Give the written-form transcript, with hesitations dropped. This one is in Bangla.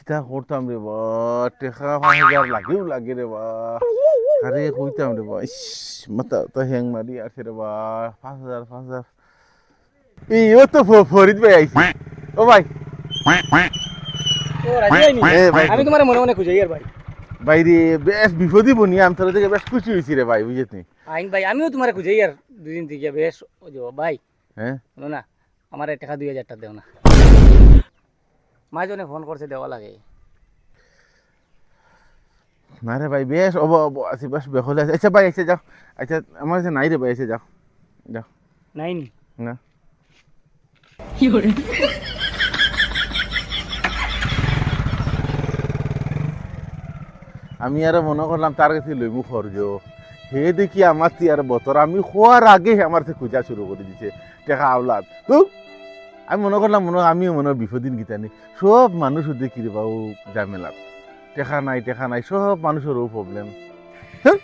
কিতা করতাম রে বা টেকা 5,000 লাগেও লাগে রে বা আরে কইতাম রে বা ইস মাথা তো হ্যাং মারি আছে রে বা 5,000 এই ও তো ফরিদ ভাই আইছি ও ভাই ও রাজি আইনি ভাই আমি তোমার মনে মনে খুঁজে আর ভাই ভাই রে বেশ বিপদই বনি আমি তোর থেকে বেশ খুশি হয়েছি রে ভাই বুঝেছি আইন ভাই আমিও তোমার খুঁজে আর দুদিন থেকে বেশ ওই যে ভাই হ্যাঁ বলো না আমার টাকা 2,000 টাকা দেও না মাঝনে ফোন করছে দেওয়া লাগে না রে ভাই বেশ আছি বেশ বেহলে আছে আচ্ছা ভাই এসে যাও আচ্ছা আমার কাছে নাই রে ভাই এসে যাও যাও নাইনি না আমি আরো মনে করলাম তার কাছে লইমু খরচ হে দেখি আমার তিয়ার বতর আমি খোয়ার আগে আমার থেকে খোঁজা শুরু করে দিছে টেকা আওলাদ আমি মনে করলাম আমিও মনে বিপদিন গীতা নেই সব মানুষ দেখি রে বাবু ঝামেলা টেকা নাই সব মানুষেরও প্রবলেম হ্যাঁ